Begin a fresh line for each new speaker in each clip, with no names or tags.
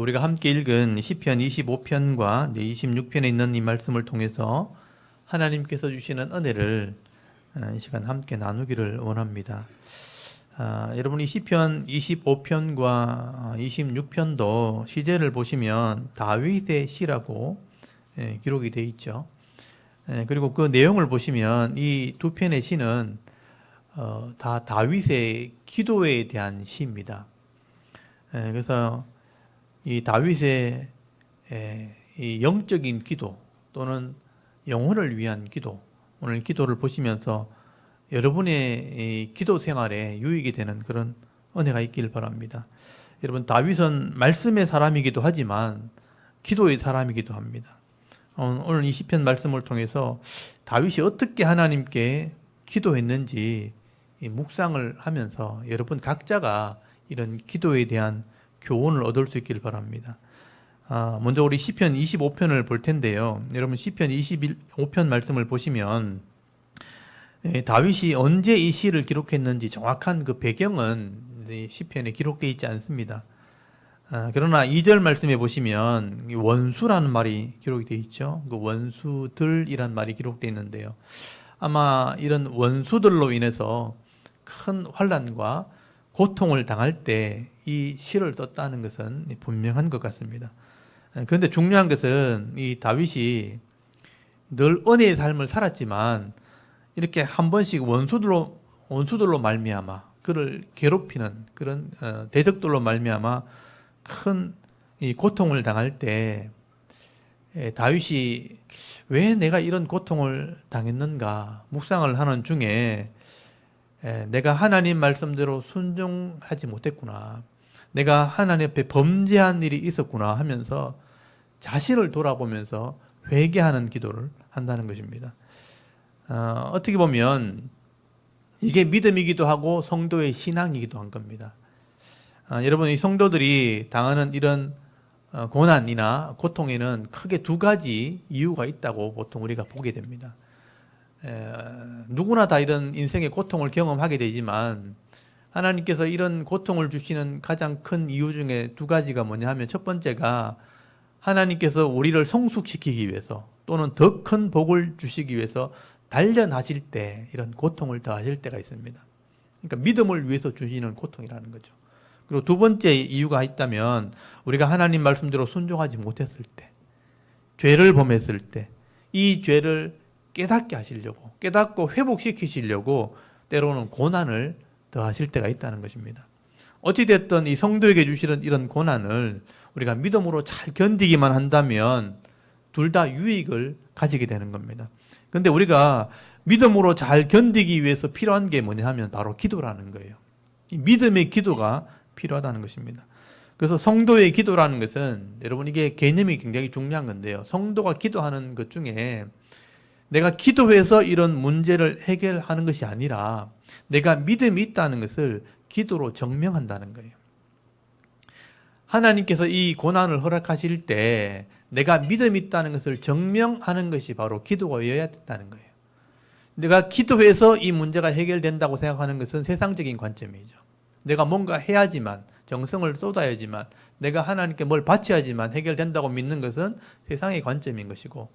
우리가 함께 읽은 시편 25편과 26편에 있는 이 말씀을 통해서 하나님께서 주시는 은혜를 이 시간 함께 나누기를 원합니다. 여러분 이 시편 25편과 26편도 시제를 보시면 다윗의 시라고 기록이 되어 있죠. 그리고 그 내용을 보시면 이 두 편의 시는 다 다윗의 기도에 대한 시입니다. 그래서 이 다윗의 이 영적인 기도 또는 영혼을 위한 기도, 오늘 기도를 보시면서 여러분의 이 기도 생활에 유익이 되는 그런 은혜가 있길 바랍니다. 여러분 다윗은 말씀의 사람이기도 하지만 기도의 사람이기도 합니다. 오늘 이 시편 말씀을 통해서 다윗이 어떻게 하나님께 기도했는지 묵상을 하면서 여러분 각자가 이런 기도에 대한 교훈을 얻을 수 있길 바랍니다. 먼저 우리 시편 25편을 볼 텐데요. 여러분 시편 25편 말씀을 보시면 다윗이 언제 이 시를 기록했는지 정확한 그 배경은 시편에 기록되어 있지 않습니다. 그러나 2절 말씀에 보시면 원수라는 말이 기록이 되어 있죠. 그 원수들이란 말이 기록되어 있는데요. 아마 이런 원수들로 인해서 큰 환난과 고통을 당할 때 이 시를 썼다는 것은 분명한 것 같습니다. 그런데 중요한 것은 이 다윗이 늘 은혜의 삶을 살았지만 이렇게 한 번씩 원수들로 말미암아 그를 괴롭히는 그런 대적들로 말미암아 큰 이 고통을 당할 때 다윗이 왜 내가 이런 고통을 당했는가 묵상을 하는 중에 내가 하나님 말씀대로 순종하지 못했구나, 내가 하나님 앞에 범죄한 일이 있었구나 하면서 자신을 돌아보면서 회개하는 기도를 한다는 것입니다. 어떻게 보면 이게 믿음이기도 하고 성도의 신앙이기도 한 겁니다. 여러분 이 성도들이 당하는 이런 고난이나 고통에는 크게 두 가지 이유가 있다고 보통 우리가 보게 됩니다. 누구나 다 이런 인생의 고통을 경험하게 되지만 하나님께서 이런 고통을 주시는 가장 큰 이유 중에 두 가지가 뭐냐 하면 첫 번째가 하나님께서 우리를 성숙시키기 위해서 또는 더 큰 복을 주시기 위해서 단련하실 때 이런 고통을 더하실 때가 있습니다. 그러니까 믿음을 위해서 주시는 고통이라는 거죠. 그리고 두 번째 이유가 있다면 우리가 하나님 말씀대로 순종하지 못했을 때, 죄를 범했을 때 이 죄를 깨닫게 하시려고, 깨닫고 회복시키시려고 때로는 고난을 더하실 때가 있다는 것입니다. 어찌됐든 이 성도에게 주시는 이런 고난을 우리가 믿음으로 잘 견디기만 한다면 둘 다 유익을 가지게 되는 겁니다. 그런데 우리가 믿음으로 잘 견디기 위해서 필요한 게 뭐냐 하면 바로 기도라는 거예요. 이 믿음의 기도가 필요하다는 것입니다. 그래서 성도의 기도라는 것은 여러분 이게 개념이 굉장히 중요한 건데요. 성도가 기도하는 것 중에 내가 기도해서 이런 문제를 해결하는 것이 아니라 내가 믿음이 있다는 것을 기도로 증명한다는 거예요. 하나님께서 이 고난을 허락하실 때 내가 믿음이 있다는 것을 증명하는 것이 바로 기도여야 된다는 거예요. 내가 기도해서 이 문제가 해결된다고 생각하는 것은 세상적인 관점이죠. 내가 뭔가 해야지만, 정성을 쏟아야지만, 내가 하나님께 뭘 바쳐야지만 해결된다고 믿는 것은 세상의 관점인 것이고,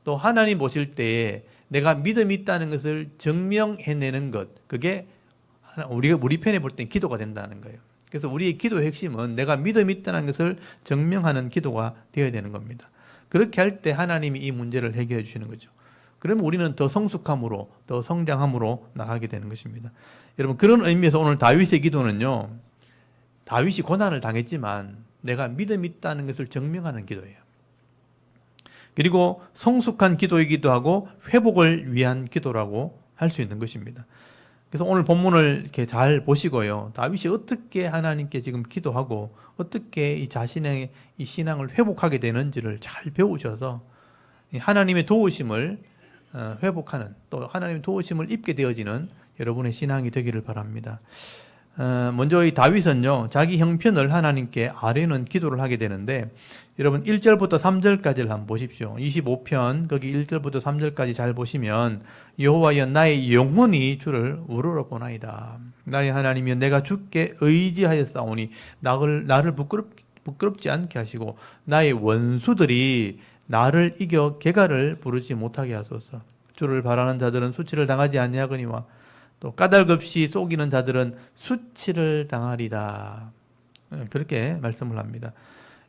또 하나님 보실 때에 내가 믿음이 있다는 것을 증명해내는 것, 그게 우리 편에 볼 땐 기도가 된다는 거예요. 그래서 우리의 기도의 핵심은 내가 믿음이 있다는 것을 증명하는 기도가 되어야 되는 겁니다. 그렇게 할 때 하나님이 이 문제를 해결해 주시는 거죠. 그러면 우리는 더 성숙함으로, 더 성장함으로 나가게 되는 것입니다. 여러분 그런 의미에서 오늘 다윗의 기도는요, 다윗이 고난을 당했지만 내가 믿음이 있다는 것을 증명하는 기도예요. 그리고 성숙한 기도이기도 하고 회복을 위한 기도라고 할 수 있는 것입니다. 그래서 오늘 본문을 이렇게 잘 보시고요, 다윗이 어떻게 하나님께 지금 기도하고 어떻게 이 자신의 이 신앙을 회복하게 되는지를 잘 배우셔서 하나님의 도우심을 회복하는, 또 하나님의 도우심을 입게 되어지는 여러분의 신앙이 되기를 바랍니다. 먼저 이 다윗은요, 자기 형편을 하나님께 아뢰는 기도를 하게 되는데, 여러분 1절부터 3절까지를 한번 보십시오. 25편 거기 1절부터 3절까지 잘 보시면 여호와여 나의 영혼이 주를 우러러보나이다. 나의 하나님이여 내가 주께 의지하였사오니 나를 부끄럽지 않게 하시고 나의 원수들이 나를 이겨 개가를 부르지 못하게 하소서. 주를 바라는 자들은 수치를 당하지 아니하거니와 또 까닭 없이 속이는 자들은 수치를 당하리다. 그렇게 말씀을 합니다.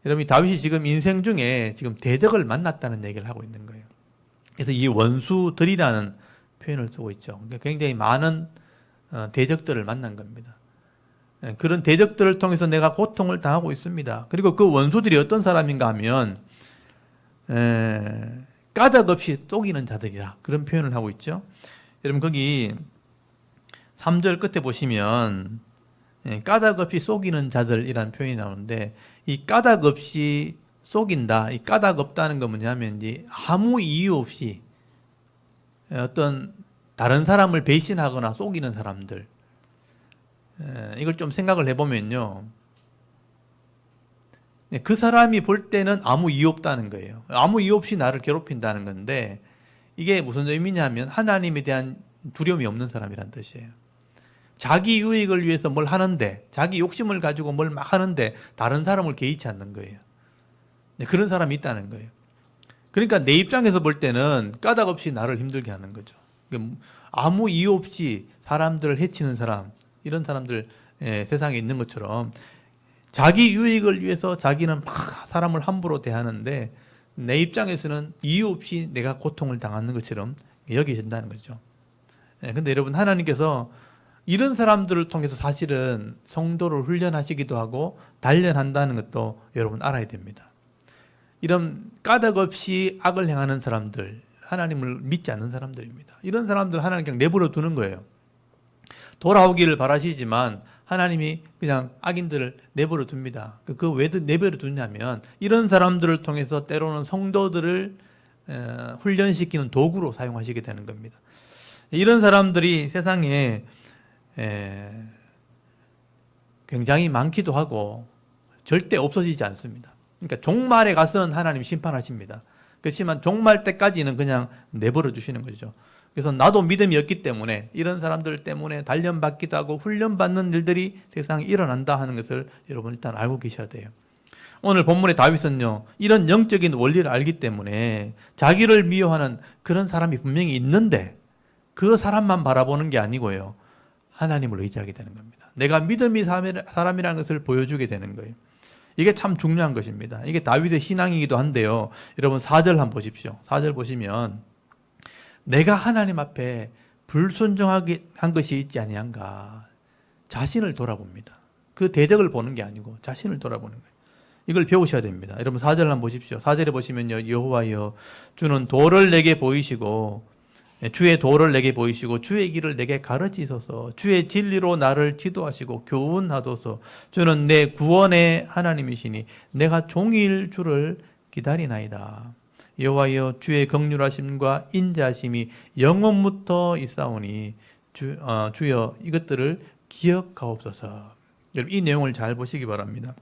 여러분, 다윗이 지금 인생 중에 지금 대적을 만났다는 얘기를 하고 있는 거예요. 그래서 이 원수들이라는 표현을 쓰고 있죠. 그러니까 굉장히 많은 대적들을 만난 겁니다. 그런 대적들을 통해서 내가 고통을 당하고 있습니다. 그리고 그 원수들이 어떤 사람인가 하면 까닭 없이 속이는 자들이라 그런 표현을 하고 있죠. 여러분 거기 3절 끝에 보시면 까닭 없이 속이는 자들이라는 표현이 나오는데 이 까닭 없이 속인다. 이 까닭 없다는 건 뭐냐면 이제 아무 이유 없이 어떤 다른 사람을 배신하거나 속이는 사람들. 이걸 좀 생각을 해보면요. 그 사람이 볼 때는 아무 이유 없다는 거예요. 아무 이유 없이 나를 괴롭힌다는 건데 이게 무슨 의미냐면 하나님에 대한 두려움이 없는 사람이란 뜻이에요. 자기 유익을 위해서 뭘 하는데 자기 욕심을 가지고 뭘 막 하는데 다른 사람을 개의치 않는 거예요. 그런 사람이 있다는 거예요. 그러니까 내 입장에서 볼 때는 까닭 없이 나를 힘들게 하는 거죠. 아무 이유 없이 사람들을 해치는 사람, 이런 사람들 세상에 있는 것처럼 자기 유익을 위해서 자기는 막 사람을 함부로 대하는데 내 입장에서는 이유 없이 내가 고통을 당하는 것처럼 여겨진다는 거죠. 근데 여러분, 하나님께서 이런 사람들을 통해서 사실은 성도를 훈련하시기도 하고 단련한다는 것도 여러분 알아야 됩니다. 이런 까닭 없이 악을 행하는 사람들, 하나님을 믿지 않는 사람들입니다. 이런 사람들 하나님 그냥 내버려 두는 거예요. 돌아오기를 바라시지만 하나님이 그냥 악인들을 내버려 둡니다. 그 왜 내버려 두냐면 이런 사람들을 통해서 때로는 성도들을 훈련시키는 도구로 사용하시게 되는 겁니다. 이런 사람들이 세상에 굉장히 많기도 하고 절대 없어지지 않습니다. 그러니까 종말에 가서는 하나님 심판하십니다. 그렇지만 종말 때까지는 그냥 내버려 두시는 거죠. 그래서 나도 믿음이 없기 때문에 이런 사람들 때문에 단련받기도 하고 훈련받는 일들이 세상에 일어난다 하는 것을 여러분 일단 알고 계셔야 돼요. 오늘 본문의 다윗은요, 이런 영적인 원리를 알기 때문에 자기를 미워하는 그런 사람이 분명히 있는데 그 사람만 바라보는 게 아니고요, 하나님을 의지하게 되는 겁니다. 내가 믿음의 사람이라는 것을 보여주게 되는 거예요. 이게 참 중요한 것입니다. 이게 다윗의 신앙이기도 한데요. 여러분 4절 한번 보십시오. 4절 보시면 내가 하나님 앞에 불순종하게 한 것이 있지 아니한가. 자신을 돌아봅니다. 그 대적을 보는 게 아니고 자신을 돌아보는 거예요. 이걸 배우셔야 됩니다. 여러분 4절 한번 보십시오. 4절에 보시면요, 여호와여 주는 도를 내게 보이시고 주의 도를 내게 보이시고 주의 길을 내게 가르치소서. 주의 진리로 나를 지도하시고 교훈하소서. 주는 내 구원의 하나님이시니 내가 종일 주를 기다리나이다. 여호와여 주의 긍휼하심과 인자하심이 영원부터 있사오니 주여 이것들을 기억하옵소서. 여러분 이 내용을 잘 보시기 바랍니다.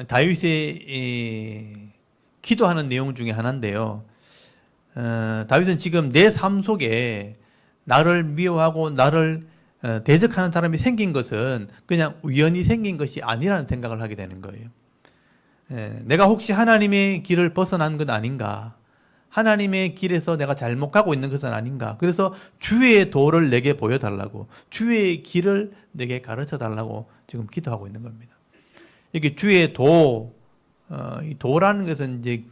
다윗의 기도하는 내용 중에 하나인데요. 다윗은 지금 내 삶 속에 나를 미워하고 나를 대적하는 사람이 생긴 것은 그냥 우연히 생긴 것이 아니라는 생각을 하게 되는 거예요. 내가 혹시 하나님의 길을 벗어난 건 아닌가? 하나님의 길에서 내가 잘못 가고 있는 것은 아닌가? 그래서 주의 도를 내게 보여달라고, 주의 길을 내게 가르쳐달라고 지금 기도하고 있는 겁니다. 이게 주의 도, 이 도라는 것은 이제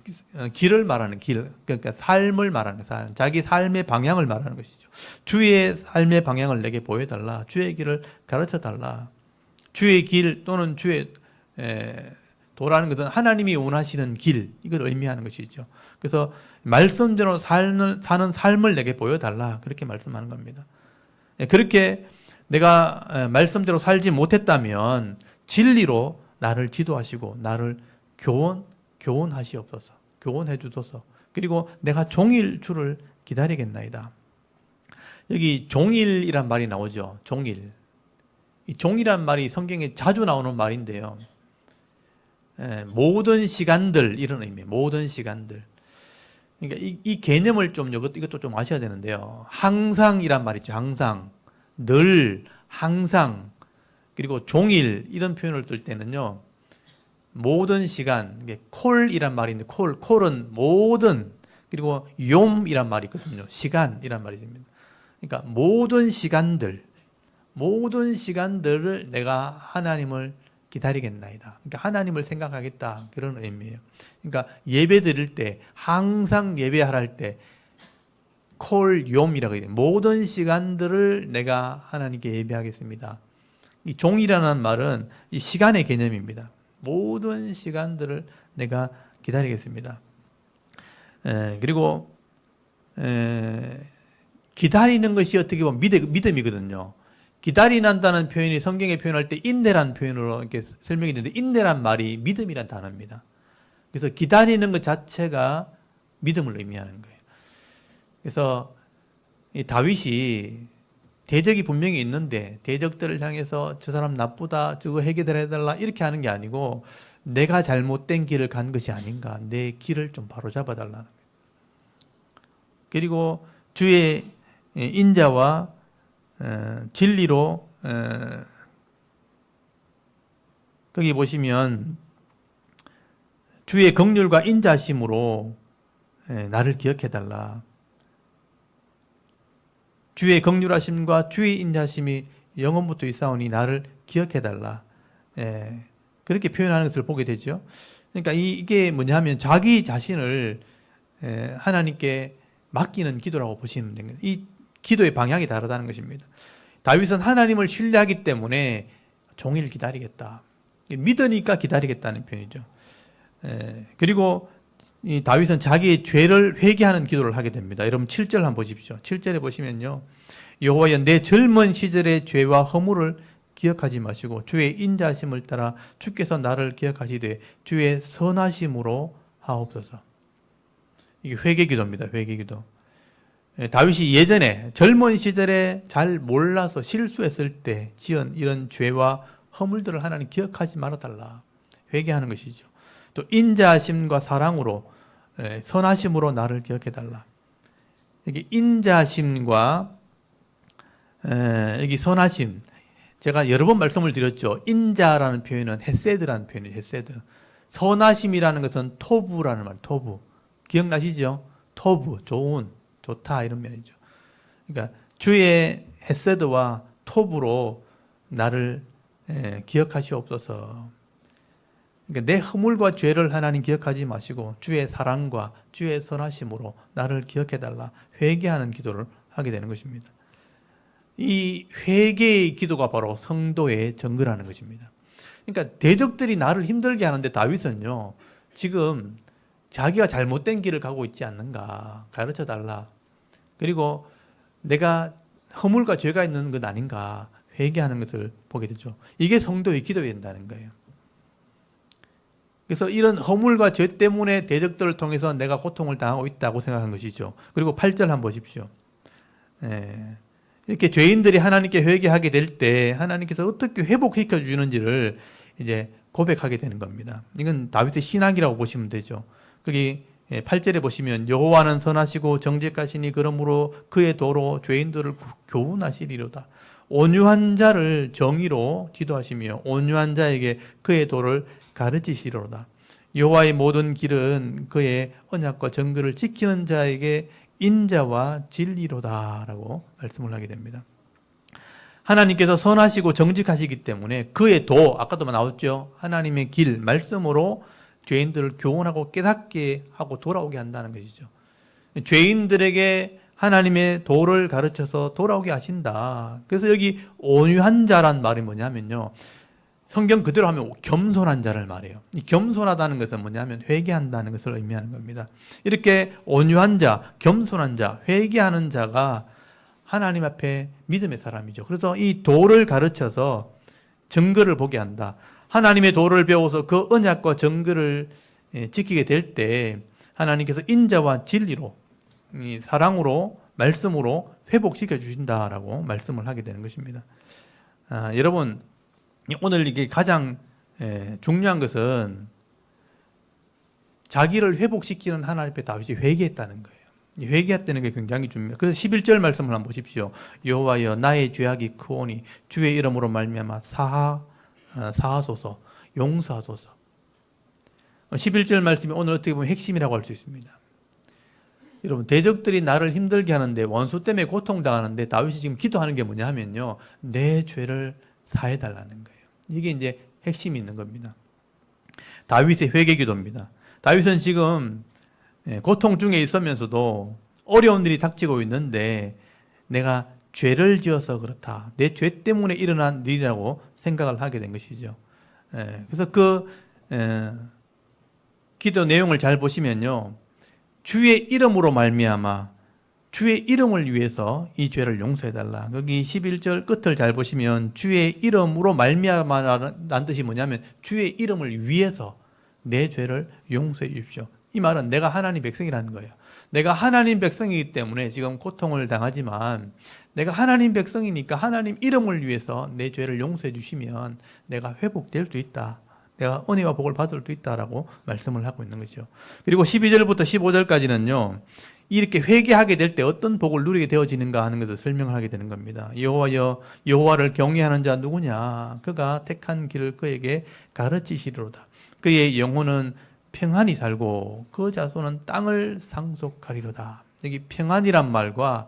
길을 말하는 길, 그러니까 삶을 말하는 삶, 자기 삶의 방향을 말하는 것이죠. 주의 삶의 방향을 내게 보여달라, 주의 길을 가르쳐달라. 주의 길 또는 주의 도라는 것은 하나님이 원하시는 길, 이걸 의미하는 것이죠. 그래서 말씀대로 사는 삶을 내게 보여달라, 그렇게 말씀하는 겁니다. 그렇게 내가 말씀대로 살지 못했다면 진리로 나를 지도하시고 나를 교훈하시옵소서, 교훈해 주소서. 그리고 내가 종일 주를 기다리겠나이다. 여기 종일이란 말이 나오죠. 종일. 이 종이란 말이 성경에 자주 나오는 말인데요. 모든 시간들, 이런 의미, 모든 시간들. 그러니까 이 개념을 좀 이것도 좀 아셔야 되는데요. 항상이란 말이죠. 항상, 늘, 항상. 그리고 종일 이런 표현을 쓸 때는요. 모든 시간, 이게 콜이란 말인데 콜은 모든, 그리고 욤이란 말이 있거든요. 시간이란 말이 있습니다. 그러니까 모든 시간들을 내가 하나님을 기다리겠나이다. 그러니까 하나님을 생각하겠다. 그런 의미예요. 그러니까 예배 드릴 때, 항상 예배하라 할 때, 욤이라고 해요. 모든 시간들을 내가 하나님께 예배하겠습니다. 이 종이라는 말은 이 시간의 개념입니다. 모든 시간들을 내가 기다리겠습니다. 그리고 기다리는 것이 어떻게 보면 믿음이거든요. 기다린다는 표현이 성경에 표현할 때 인내라는 표현으로 이렇게 설명이 되는데, 인내란 말이 믿음이란 단어입니다. 그래서 기다리는 것 자체가 믿음을 의미하는 거예요. 그래서 이 다윗이 대적이 분명히 있는데 대적들을 향해서 저 사람 나쁘다, 저거 해결해달라 이렇게 하는 게 아니고, 내가 잘못된 길을 간 것이 아닌가, 내 길을 좀 바로잡아 달라는 거예요. 그리고 주의 인자와 진리로, 거기 보시면 주의 긍휼과 인자심으로 나를 기억해달라. 주의 긍휼하심과 주의 인자심이 영원부터 있사오니 나를 기억해달라. 그렇게 표현하는 것을 보게 되죠. 그러니까 이게 뭐냐면 자기 자신을 하나님께 맡기는 기도라고 보시면 됩니다. 이 기도의 방향이 다르다는 것입니다. 다윗은 하나님을 신뢰하기 때문에 종일 기다리겠다. 믿으니까 기다리겠다는 표현이죠. 그리고 이 다윗은 자기의 죄를 회개하는 기도를 하게 됩니다. 여러분 7절 한번 보십시오. 7절에 보시면요. 여호와여, 내 젊은 시절의 죄와 허물을 기억하지 마시고 주의 인자심을 따라 주께서 나를 기억하시되 주의 선하심으로 하옵소서. 이게 회개 기도입니다. 회개 기도. 다윗이 예전에 젊은 시절에 잘 몰라서 실수했을 때 지은 이런 죄와 허물들을 하나님 기억하지 말아달라. 회개하는 것이죠. 또 인자심과 사랑으로, 선하심으로 나를 기억해달라. 여기 인자심과 여기 선하심, 제가 여러 번 말씀을 드렸죠. 인자라는 표현은 헤세드라는 표현이에요. 헤세드. 선하심이라는 것은 토부라는 말, 토부. 기억나시죠? 토부, 좋은, 좋다 이런 면이죠. 그러니까 주의 헤세드와 토부로 나를 기억하시옵소서. 그러니까 내 허물과 죄를 하나님 기억하지 마시고 주의 사랑과 주의 선하심으로 나를 기억해달라. 회개하는 기도를 하게 되는 것입니다. 이 회개의 기도가 바로 성도의 증거라는 것입니다. 그러니까 대적들이 나를 힘들게 하는데 다윗은요, 지금 자기가 잘못된 길을 가고 있지 않는가 가르쳐달라. 그리고 내가 허물과 죄가 있는 것 아닌가 회개하는 것을 보게 되죠. 이게 성도의 기도해야 된다는 거예요. 그래서 이런 허물과 죄 때문에 대적들을 통해서 내가 고통을 당하고 있다고 생각한 것이죠. 그리고 8절 한번 보십시오. 이렇게 죄인들이 하나님께 회개하게 될 때 하나님께서 어떻게 회복시켜 주는지를 이제 고백하게 되는 겁니다. 이건 다윗의 신앙이라고 보시면 되죠. 거기 8절에 보시면 여호와는 선하시고 정직하시니 그러므로 그의 도로 죄인들을 교훈하시리로다. 온유한 자를 정의로 지도하시며 온유한 자에게 그의 도를 가르치시리로다. 여호와의 모든 길은 그의 언약과 정의를 지키는 자에게 인자와 진리로다라고 말씀을 하게 됩니다. 하나님께서 선하시고 정직하시기 때문에 그의 도, 아까도 나왔죠. 하나님의 길, 말씀으로 죄인들을 교훈하고 깨닫게 하고 돌아오게 한다는 것이죠. 죄인들에게 하나님의 도를 가르쳐서 돌아오게 하신다. 그래서 여기 온유한 자란 말이 뭐냐면요, 성경 그대로 하면 겸손한 자를 말해요. 이 겸손하다는 것은 뭐냐면 회개한다는 것을 의미하는 겁니다. 이렇게 온유한 자, 겸손한 자, 회개하는 자가 하나님 앞에 믿음의 사람이죠. 그래서 이 도를 가르쳐서 증거를 보게 한다. 하나님의 도를 배워서 그 언약과 증거를 지키게 될 때 하나님께서 인자와 진리로, 사랑으로, 말씀으로 회복시켜 주신다라고 말씀을 하게 되는 것입니다. 여러분, 오늘 이게 가장 중요한 것은 자기를 회복시키는 하나님 앞에 다윗이 회개했다는 거예요. 회개했다는 게 굉장히 중요해요. 그래서 11절 말씀을 한번 보십시오. 여호와여 나의 죄악이 크오니 주의 이름으로 말미암아 사하소서, 용서하소서. 11절 말씀이 오늘 어떻게 보면 핵심이라고 할 수 있습니다. 여러분, 대적들이 나를 힘들게 하는데, 원수 때문에 고통당하는데 다윗이 지금 기도하는 게 뭐냐 하면요, 내 죄를 사해달라는 거예요. 이게 이제 핵심이 있는 겁니다. 다윗의 회개 기도입니다. 다윗은 지금 고통 중에 있으면서도 어려운 일이 닥치고 있는데 내가 죄를 지어서 그렇다, 내 죄 때문에 일어난 일이라고 생각을 하게 된 것이죠. 그래서 그 기도 내용을 잘 보시면요, 주의 이름으로 말미암아, 주의 이름을 위해서 이 죄를 용서해달라. 여기 11절 끝을 잘 보시면 주의 이름으로 말미암아라는 뜻이 뭐냐면 주의 이름을 위해서 내 죄를 용서해 주십시오. 이 말은 내가 하나님 백성이라는 거예요. 내가 하나님 백성이기 때문에 지금 고통을 당하지만 내가 하나님 백성이니까 하나님 이름을 위해서 내 죄를 용서해 주시면 내가 회복될 수 있다, 내가 은혜와 복을 받을 수 있다라고 말씀을 하고 있는 거죠. 그리고 12절부터 15절까지는요, 이렇게 회개하게 될 때 어떤 복을 누리게 되어지는가 하는 것을 설명을 하게 되는 겁니다. 여호와여, 여호와를 경외하는 자 누구냐? 그가 택한 길을 그에게 가르치시리로다. 그의 영혼은 평안히 살고 그 자손은 땅을 상속하리로다. 여기 평안이란 말과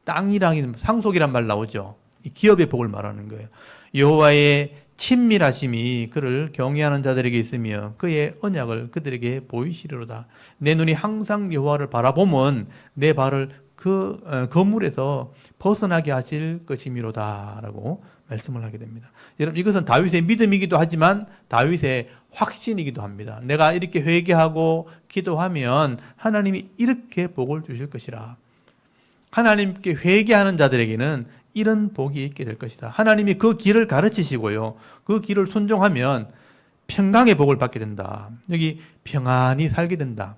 땅이랑 상속이란 말 나오죠. 이 기업의 복을 말하는 거예요. 여호와의 친밀하심이 그를 경외하는 자들에게 있으며 그의 언약을 그들에게 보이시리로다. 내 눈이 항상 여호와를 바라보면 내 발을 그 거물에서 벗어나게 하실 것이미로다 라고 말씀을 하게 됩니다. 여러분, 이것은 다윗의 믿음이기도 하지만 다윗의 확신이기도 합니다. 내가 이렇게 회개하고 기도하면 하나님이 이렇게 복을 주실 것이라. 하나님께 회개하는 자들에게는 이런 복이 있게 될 것이다. 하나님이 그 길을 가르치시고요, 그 길을 순종하면 평강의 복을 받게 된다. 여기 평안히 살게 된다.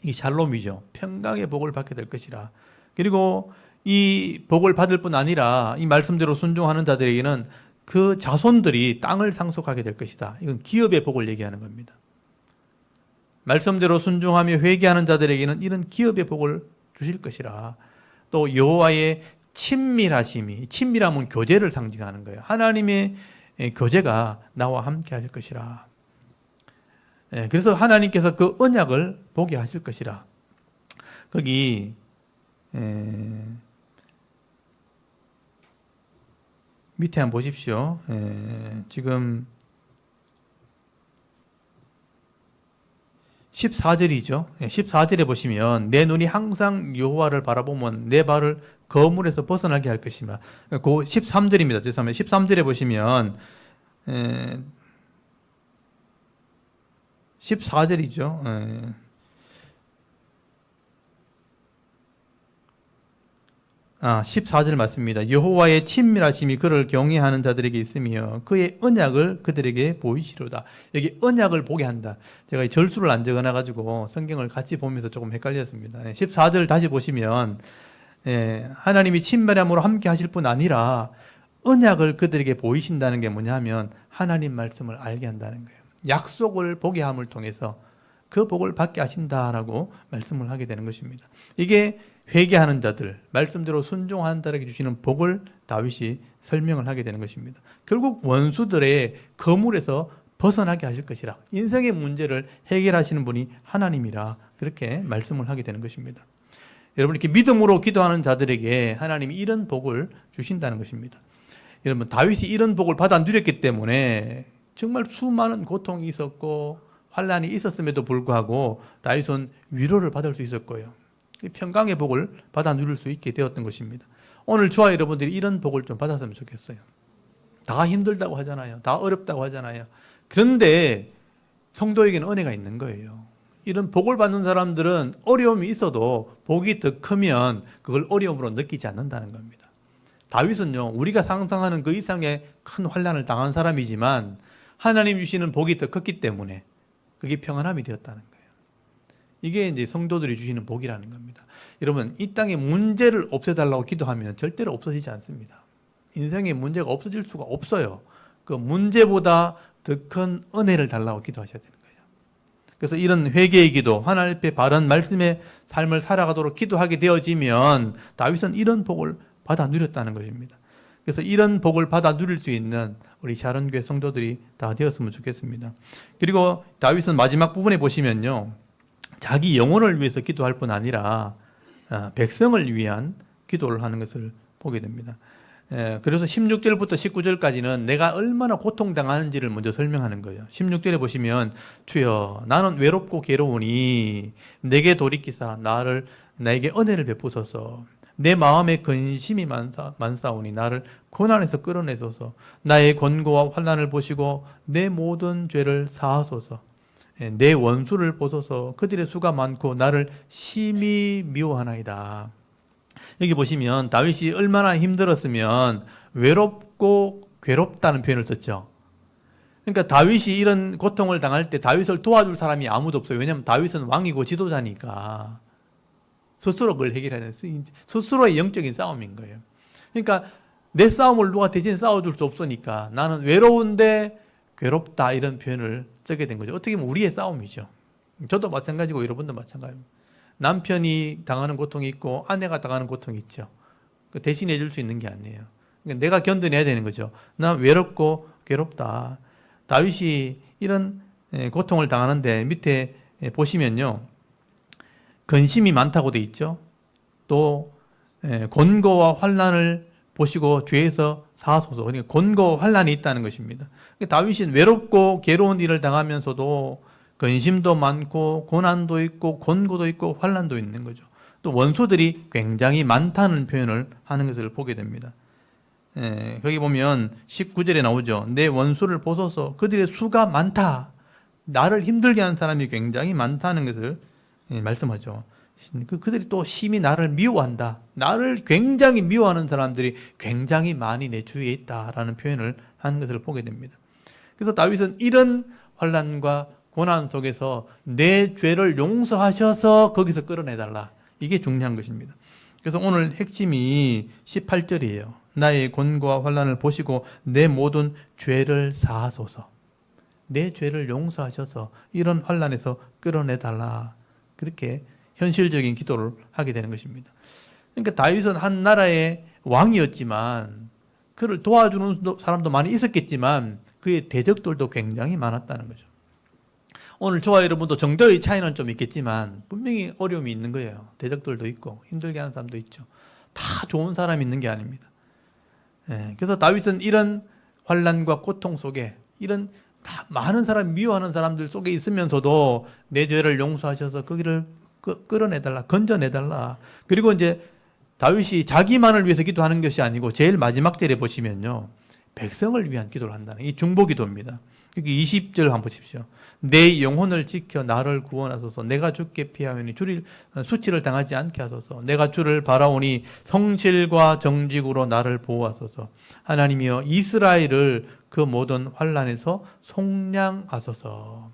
이 샬롬이죠. 평강의 복을 받게 될 것이라. 그리고 이 복을 받을 뿐 아니라 이 말씀대로 순종하는 자들에게는 그 자손들이 땅을 상속하게 될 것이다. 이건 기업의 복을 얘기하는 겁니다. 말씀대로 순종하며 회개하는 자들에게는 이런 기업의 복을 주실 것이라. 또 여호와의 친밀하심이, 친밀함은 교제를 상징하는 거예요. 하나님의 교제가 나와 함께 하실 것이라. 그래서 하나님께서 그 언약을 보게 하실 것이라. 거기 밑에 한번 보십시오. 지금 14절이죠. 14절에 보시면 내 눈이 항상 여호와를 바라보면 내 발을 거물에서 벗어나게 할 것이며, 그 13절입니다. 죄송합니다. 13절에 보시면 14절이죠. 14절 맞습니다. 여호와의 친밀하심이 그를 경외하는 자들에게 있으며 그의 언약을 그들에게 보이시로다. 여기 언약을 보게 한다. 제가 이 절수를 안 적어놔가지고 성경을 같이 보면서 조금 헷갈렸습니다. 14절 다시 보시면 하나님이 친밀함으로 함께 하실 뿐 아니라 언약을 그들에게 보이신다는 게 뭐냐면 하나님 말씀을 알게 한다는 거예요. 약속을 보게 함을 통해서 그 복을 받게 하신다라고 말씀을 하게 되는 것입니다. 이게 회개하는 자들, 말씀대로 순종하는 자에게 주시는 복을 다윗이 설명을 하게 되는 것입니다. 결국 원수들의 거물에서 벗어나게 하실 것이라. 인생의 문제를 해결하시는 분이 하나님이라 그렇게 말씀을 하게 되는 것입니다. 여러분, 이렇게 믿음으로 기도하는 자들에게 하나님이 이런 복을 주신다는 것입니다. 여러분, 다윗이 이런 복을 받아 누렸기 때문에 정말 수많은 고통이 있었고 환난이 있었음에도 불구하고 다윗은 위로를 받을 수 있었고요, 평강의 복을 받아 누릴 수 있게 되었던 것입니다. 오늘 저와 여러분들이 이런 복을 좀 받았으면 좋겠어요. 다 힘들다고 하잖아요. 다 어렵다고 하잖아요. 그런데 성도에게는 은혜가 있는 거예요. 이런 복을 받는 사람들은 어려움이 있어도 복이 더 크면 그걸 어려움으로 느끼지 않는다는 겁니다. 다윗은요, 우리가 상상하는 그 이상의 큰 환난을 당한 사람이지만 하나님 주시는 복이 더 컸기 때문에 그게 평안함이 되었다는 거예요. 이게 이제 성도들이 주시는 복이라는 겁니다. 여러분, 이 땅에 문제를 없애달라고 기도하면 절대로 없어지지 않습니다. 인생에 문제가 없어질 수가 없어요. 그 문제보다 더 큰 은혜를 달라고 기도하셔야 되는 거예요. 그래서 이런 회개의 기도, 하나님 앞에 바른 말씀의 삶을 살아가도록 기도하게 되어지면 다윗은 이런 복을 받아 누렸다는 것입니다. 그래서 이런 복을 받아 누릴 수 있는 우리 샤론교회 성도들이 다 되었으면 좋겠습니다. 그리고 다윗은 마지막 부분에 보시면요, 자기 영혼을 위해서 기도할 뿐 아니라 백성을 위한 기도를 하는 것을 보게 됩니다. 그래서 16절부터 19절까지는 내가 얼마나 고통당하는지를 먼저 설명하는 거예요. 16절에 보시면 주여 나는 외롭고 괴로우니 내게 돌이키사 나에게 은혜를 베푸소서. 내 마음에 근심이 많사오니 나를 고난에서 끌어내소서. 나의 권고와 환난을 보시고 내 모든 죄를 사하소서. 내 원수를 보소서. 그들의 수가 많고 나를 심히 미워하나이다. 여기 보시면 다윗이 얼마나 힘들었으면 외롭고 괴롭다는 표현을 썼죠. 그러니까 다윗이 이런 고통을 당할 때 다윗을 도와줄 사람이 아무도 없어요. 왜냐하면 다윗은 왕이고 지도자니까 스스로 그걸 해결해야 돼요. 스스로의 영적인 싸움인 거예요. 그러니까 내 싸움을 누가 대신 싸워줄 수 없으니까 나는 외로운데 괴롭다 이런 표현을 쓰게 된 거죠. 어떻게 보면 우리의 싸움이죠. 저도 마찬가지고 여러분도 마찬가지입니다. 남편이 당하는 고통이 있고 아내가 당하는 고통이 있죠. 대신해 줄 수 있는 게 아니에요. 그러니까 내가 견뎌내야 되는 거죠. 난 외롭고 괴롭다. 다윗이 이런 고통을 당하는데 밑에 보시면요, 근심이 많다고 돼 있죠. 또 곤고와 환난을 보시고 죄에서 사하소서. 그러니까 곤고와 환난이 있다는 것입니다. 그러니까 다윗은 외롭고 괴로운 일을 당하면서도 근심도 많고 고난도 있고 곤고도 있고 환난도 있는 거죠. 또 원수들이 굉장히 많다는 표현을 하는 것을 보게 됩니다. 거기 보면 19절에 나오죠. 내 원수를 보소서. 그들의 수가 많다. 나를 힘들게 하는 사람이 굉장히 많다는 것을 말씀하죠. 그들이 또 심히 나를 미워한다. 나를 굉장히 미워하는 사람들이 굉장히 많이 내 주위에 있다라는 표현을 하는 것을 보게 됩니다. 그래서 다윗은 이런 환난과 고난 속에서 내 죄를 용서하셔서 거기서 끌어내달라. 이게 중요한 것입니다. 그래서 오늘 핵심이 18절이에요. 나의 곤고와 환난을 보시고 내 모든 죄를 사하소서. 내 죄를 용서하셔서 이런 환난에서 끌어내달라. 그렇게 현실적인 기도를 하게 되는 것입니다. 그러니까 다윗은 한 나라의 왕이었지만 그를 도와주는 사람도 많이 있었겠지만 그의 대적들도 굉장히 많았다는 거죠. 오늘 저와 여러분도 정도의 차이는 좀 있겠지만 분명히 어려움이 있는 거예요. 대적들도 있고 힘들게 하는 사람도 있죠. 다 좋은 사람이 있는 게 아닙니다. 그래서 다윗은 이런 환난과 고통 속에 이런 다 많은 사람 미워하는 사람들 속에 있으면서도 내 죄를 용서하셔서 거기를 끌어내달라, 건져내달라. 그리고 이제 다윗이 자기만을 위해서 기도하는 것이 아니고 제일 마지막 절에 보시면요, 백성을 위한 기도를 한다는 이 중보기도입니다. 여기 20절 한번 보십시오. 내 영혼을 지켜 나를 구원하소서. 내가 주께 피하오니 수치를 당하지 않게 하소서. 내가 주를 바라오니 성실과 정직으로 나를 보호하소서. 하나님이여 이스라엘을 그 모든 환난에서 속량하소서.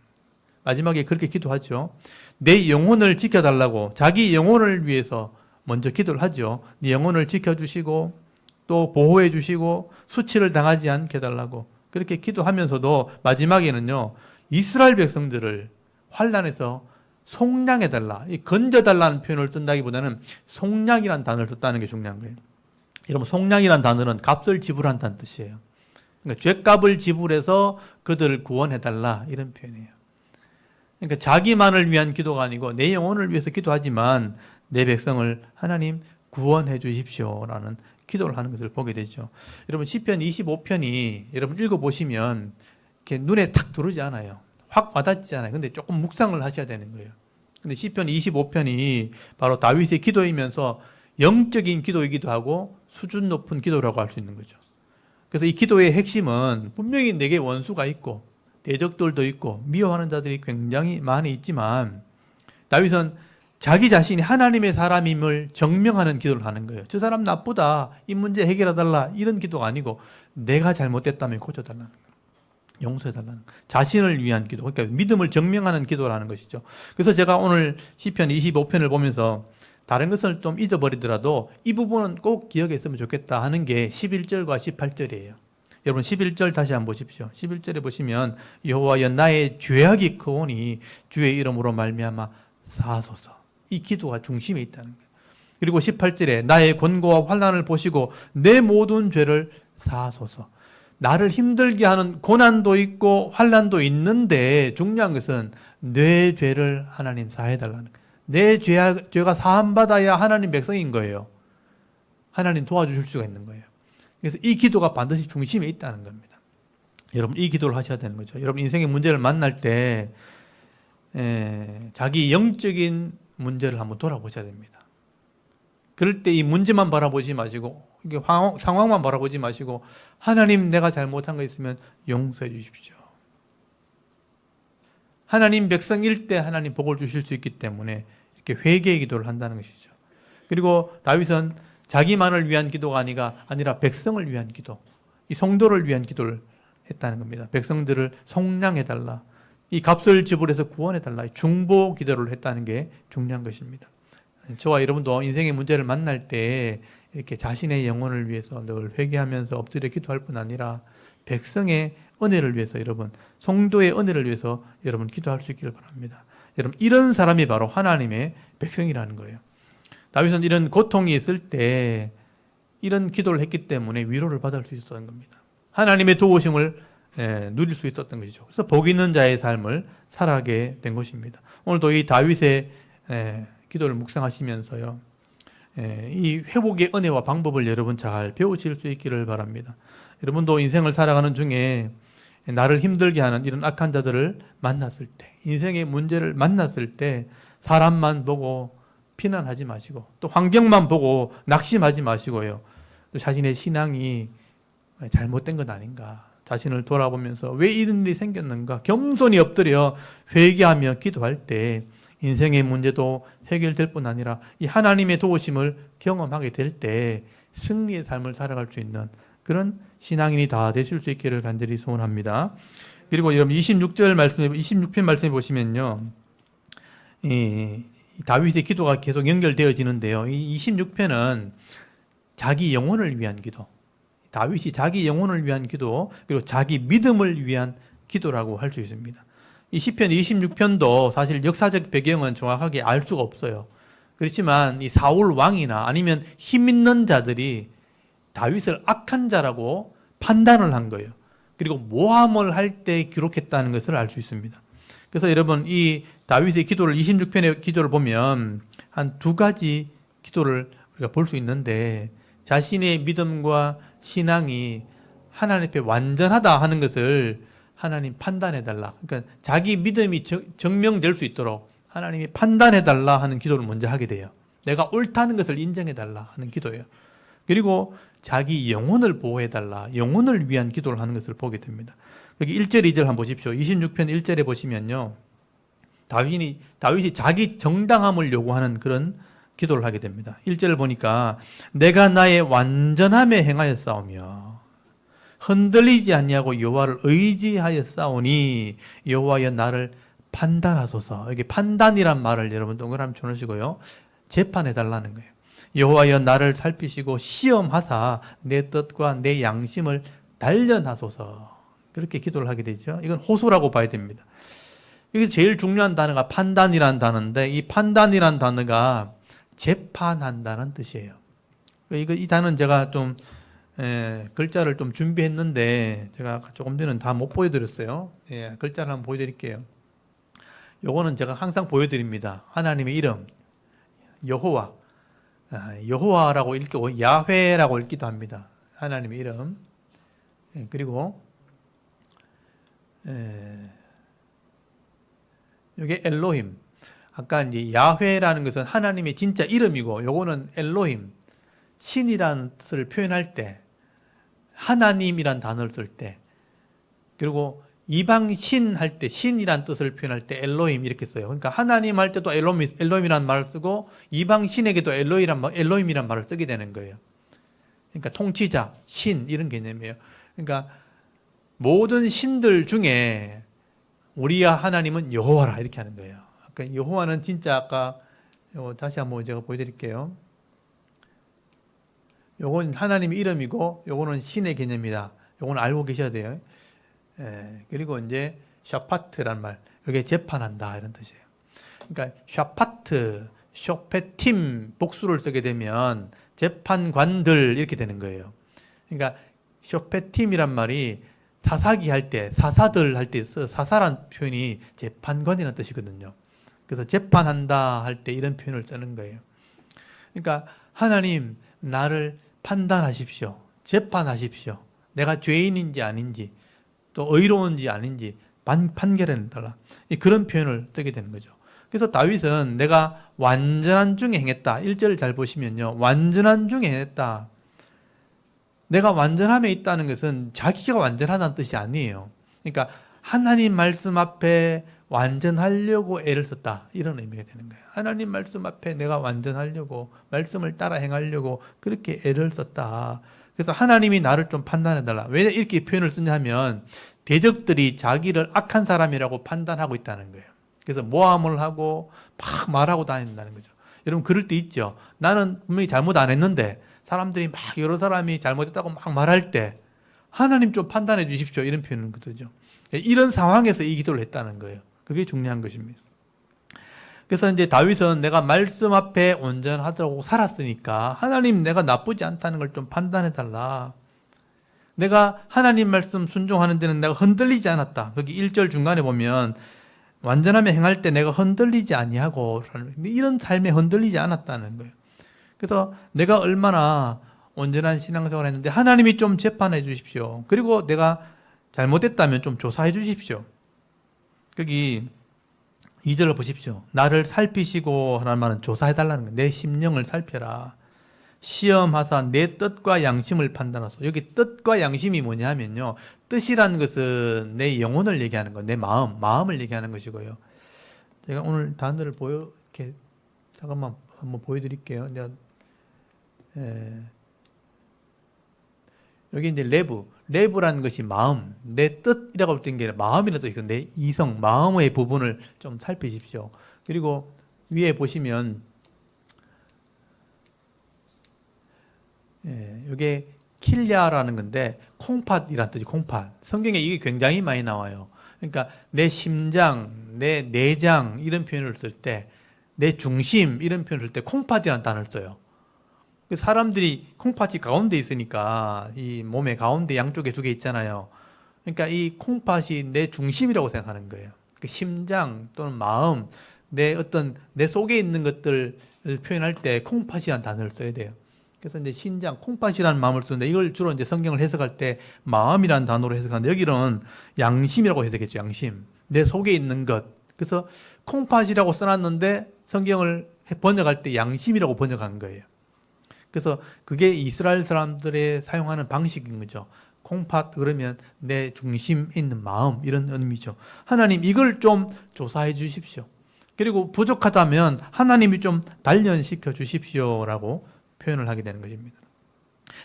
마지막에 그렇게 기도하죠. 내 영혼을 지켜달라고 자기 영혼을 위해서 먼저 기도를 하죠. 네 영혼을 지켜주시고 또 보호해 주시고 수치를 당하지 않게 해달라고 그렇게 기도하면서도 마지막에는요, 이스라엘 백성들을 환난에서 속량해달라, 이 건져달라는 표현을 쓴다기보다는 속량이라는 단어를 썼다는 게 중요한 거예요. 여러분, 속량이라는 단어는 값을 지불한다는 뜻이에요. 그러니까 죗값을 지불해서 그들을 구원해달라 이런 표현이에요. 그러니까 자기만을 위한 기도가 아니고 내 영혼을 위해서 기도하지만 내 백성을 하나님 구원해 주십시오라는 기도를 하는 것을 보게 되죠. 여러분, 시편 25편이 여러분 읽어보시면 이렇게 눈에 탁 들어오지 않아요. 확 와닿지 않아요. 근데 조금 묵상을 하셔야 되는 거예요. 근데 시편 25편이 바로 다윗의 기도이면서 영적인 기도이기도 하고 수준 높은 기도라고 할 수 있는 거죠. 그래서 이 기도의 핵심은 분명히 내게 원수가 있고 대적들도 있고 미워하는 자들이 굉장히 많이 있지만 다윗은 자기 자신이 하나님의 사람임을 증명하는 기도를 하는 거예요. 저 사람 나쁘다, 이 문제 해결해달라 이런 기도가 아니고 내가 잘못됐다면 고쳐달라는 거예요. 용서해달라는 거예요. 자신을 위한 기도, 그러니까 믿음을 증명하는 기도를 하는 것이죠. 그래서 제가 오늘 시편 25편을 보면서 다른 것을 좀 잊어버리더라도 이 부분은 꼭 기억했으면 좋겠다 하는 게 11절과 18절이에요. 여러분 11절 다시 한번 보십시오. 11절에 보시면 여호와여 나의 죄악이 크오니 주의 이름으로 말미암아 사하소서. 이 기도가 중심에 있다는 거예요. 그리고 18절에 나의 권고와 환난을 보시고 내 모든 죄를 사하소서. 나를 힘들게 하는 고난도 있고 환난도 있는데 중요한 것은 내 죄를 하나님 사해달라는 거예요. 내 죄가 사함받아야 하나님 백성인 거예요. 하나님 도와주실 수가 있는 거예요. 그래서 이 기도가 반드시 중심에 있다는 겁니다. 여러분 이 기도를 하셔야 되는 거죠. 여러분 인생의 문제를 만날 때 자기 영적인 문제를 한번 돌아보셔야 됩니다. 그럴 때 이 문제만 바라보지 마시고 이게 상황만 바라보지 마시고 하나님 내가 잘못한 거 있으면 용서해 주십시오. 하나님 백성일 때 하나님 복을 주실 수 있기 때문에 이렇게 회개의 기도를 한다는 것이죠. 그리고 다윗은 자기만을 위한 기도가 아니라 백성을 위한 기도, 이 성도를 위한 기도를 했다는 겁니다. 백성들을 속량해달라, 이 값을 지불해서 구원해달라, 중보 기도를 했다는 게 중요한 것입니다. 저와 여러분도 인생의 문제를 만날 때 이렇게 자신의 영혼을 위해서 늘 회개하면서 엎드려 기도할 뿐 아니라 백성의 은혜를 위해서 여러분, 성도의 은혜를 위해서 여러분 기도할 수 있기를 바랍니다. 여러분 이런 사람이 바로 하나님의 백성이라는 거예요. 다윗은 이런 고통이 있을 때 이런 기도를 했기 때문에 위로를 받을 수 있었던 겁니다. 하나님의 도우심을 누릴 수 있었던 것이죠. 그래서 복 있는 자의 삶을 살아가게 된 것입니다. 오늘도 이 다윗의 기도를 묵상하시면서요, 이 회복의 은혜와 방법을 여러분 잘 배우실 수 있기를 바랍니다. 여러분도 인생을 살아가는 중에 나를 힘들게 하는 이런 악한 자들을 만났을 때, 인생의 문제를 만났을 때 사람만 보고 비난하지 마시고 또 환경만 보고 낙심하지 마시고요, 또 자신의 신앙이 잘못된 것 아닌가, 자신을 돌아보면서 왜 이런 일이 생겼는가 겸손히 엎드려 회개하며 기도할 때 인생의 문제도 해결될 뿐 아니라 이 하나님의 도우심을 경험하게 될 때 승리의 삶을 살아갈 수 있는 그런 신앙인이 다 되실 수 있기를 간절히 소원합니다. 그리고 여러분 26편 말씀해 보시면요, 이 다윗의 기도가 계속 연결되어지는데요. 이 26편은 자기 영혼을 위한 기도, 다윗이 자기 영혼을 위한 기도, 그리고 자기 믿음을 위한 기도라고 할 수 있습니다. 이 시편 26편도 사실 역사적 배경은 정확하게 알 수가 없어요. 그렇지만 이 사울 왕이나 아니면 힘 있는 자들이 다윗을 악한 자라고 판단을 한 거예요. 그리고 모함을 할 때 기록했다는 것을 알 수 있습니다. 그래서 여러분 이 다윗의 기도를 26편의 기도를 보면 한 두 가지 기도를 우리가 볼 수 있는데, 자신의 믿음과 신앙이 하나님 앞에 완전하다 하는 것을 하나님 판단해달라, 그러니까 자기 믿음이 증명될 수 있도록 하나님이 판단해달라 하는 기도를 먼저 하게 돼요. 내가 옳다는 것을 인정해달라 하는 기도예요. 그리고 자기 영혼을 보호해달라, 영혼을 위한 기도를 하는 것을 보게 됩니다. 여기 1절 2절 한번 보십시오. 26편 1절에 보시면요, 다윗이 자기 정당함을 요구하는 그런 기도를 하게 됩니다. 1절을 보니까 내가 나의 완전함에 행하였사오며 흔들리지 아니하고 여호와를 의지하였사오니 여호와여 나를 판단하소서. 여기 판단이란 말을 여러분 동그라미 쳐놓으시고요, 재판해달라는 거예요. 여호와여 나를 살피시고 시험하사 내 뜻과 내 양심을 단련하소서. 그렇게 기도를 하게 되죠. 이건 호소라고 봐야 됩니다. 여기서 제일 중요한 단어가 판단이란 단어인데, 이 판단이란 단어가 재판한다는 뜻이에요. 이 단어는 제가 좀 글자를 좀 준비했는데 제가 조금 전에는 다 못 보여드렸어요. 글자를 한번 보여드릴게요. 요거는 제가 항상 보여드립니다. 하나님의 이름 여호와, 여호와라고 읽고 야훼라고 읽기도 합니다. 하나님의 이름. 그리고 이게 엘로힘. 아까 이제 야훼라는 것은 하나님의 진짜 이름이고, 요거는 엘로힘, 신이라는 뜻을 표현할 때, 하나님이란 단어를 쓸 때, 그리고 이방신 할 때 신이란 뜻을 표현할 때 엘로힘 이렇게 써요. 그러니까 하나님 할 때도 엘로힘이란 말을 쓰고 이방신에게도 엘로힘이란 말을 쓰게 되는 거예요. 그러니까 통치자, 신 이런 개념이에요. 그러니까 모든 신들 중에 우리와 하나님은 여호와라 이렇게 하는 거예요. 그러니까 여호와는 진짜 아까 다시 한번 제가 보여드릴게요. 요건 하나님의 이름이고 요거는 신의 개념이다. 요건 알고 계셔야 돼요. 그리고 이제 샤파트란 말, 이게 재판한다 이런 뜻이에요. 그러니까 샤파트, 쇼페팀 복수를 쓰게 되면 재판관들 이렇게 되는 거예요. 그러니까 쇼페팀이란 말이 사사기 할 때, 사사들 할 때 써. 사사란 표현이 재판관이라는 뜻이거든요. 그래서 재판한다 할 때 이런 표현을 쓰는 거예요. 그러니까 하나님 나를 판단하십시오. 재판하십시오. 내가 죄인인지 아닌지 또 의로운지 아닌지 판결해달라. 그런 표현을 쓰게 되는 거죠. 그래서 다윗은 내가 완전한 중에 행했다. 1절을 잘 보시면요. 완전한 중에 행했다. 내가 완전함에 있다는 것은 자기가 완전하다는 뜻이 아니에요. 그러니까 하나님 말씀 앞에 완전하려고 애를 썼다. 이런 의미가 되는 거예요. 하나님 말씀 앞에 내가 완전하려고, 말씀을 따라 행하려고 그렇게 애를 썼다. 그래서 하나님이 나를 좀 판단해달라. 왜 이렇게 표현을 쓰냐 하면 대적들이 자기를 악한 사람이라고 판단하고 있다는 거예요. 그래서 모함을 하고 막 말하고 다닌다는 거죠. 여러분 그럴 때 있죠. 나는 분명히 잘못 안 했는데 사람들이 막 여러 사람이 잘못했다고 막 말할 때 하나님 좀 판단해 주십시오. 이런 표현은 거죠. 이런 상황에서 이 기도를 했다는 거예요. 그게 중요한 것입니다. 그래서 이제 다윗은 내가 말씀 앞에 온전하다고 살았으니까 하나님 내가 나쁘지 않다는 걸 좀 판단해 달라. 내가 하나님 말씀 순종하는 데는 내가 흔들리지 않았다. 거기 1절 중간에 보면 완전함에 행할 때 내가 흔들리지 아니하고 이런 삶에 흔들리지 않았다는 거예요. 그래서 내가 얼마나 온전한 신앙생활을 했는데 하나님이 좀 재판해 주십시오. 그리고 내가 잘못했다면 좀 조사해 주십시오. 여기 2절을 보십시오. 나를 살피시고 하는 말은 조사해 달라는 거예요. 내 심령을 살펴라. 시험하사 내 뜻과 양심을 판단하소. 여기 뜻과 양심이 뭐냐 하면요. 뜻이라는 것은 내 영혼을 얘기하는 거예요. 내 마음을 얘기하는 것이고요. 제가 오늘 단어를 이렇게 잠깐만 한번 보여드릴게요. 내가 여기 이제 레브라는 것이 마음, 내 뜻이라고 할 때 게 마음이라는 뜻이고 내 이성, 마음의 부분을 좀 살피십시오. 그리고 위에 보시면 이게 킬랴라는 건데 콩팥이라는 뜻이 콩팥. 성경에 이게 굉장히 많이 나와요. 그러니까 내 심장, 내 내장 이런 표현을 쓸 때, 내 중심 이런 표현을 쓸 때 콩팥이라는 단어를 써요. 사람들이 콩팥이 가운데 있으니까 이 몸의 가운데 양쪽에 두 개 있잖아요. 그러니까 이 콩팥이 내 중심이라고 생각하는 거예요. 그 심장 또는 마음, 내 속에 있는 것들을 표현할 때 콩팥이라는 단어를 써야 돼요. 그래서 이제 신장, 콩팥이라는 마음을 쓰는데 이걸 주로 이제 성경을 해석할 때 마음이라는 단어로 해석하는데 여기는 양심이라고 해석했죠. 양심. 내 속에 있는 것. 그래서 콩팥이라고 써놨는데 성경을 번역할 때 양심이라고 번역한 거예요. 그래서 그게 이스라엘 사람들의 사용하는 방식인 거죠. 콩팥 그러면 내 중심에 있는 마음 이런 의미죠. 하나님 이걸 좀 조사해 주십시오. 그리고 부족하다면 하나님이 좀 단련시켜 주십시오라고 표현을 하게 되는 것입니다.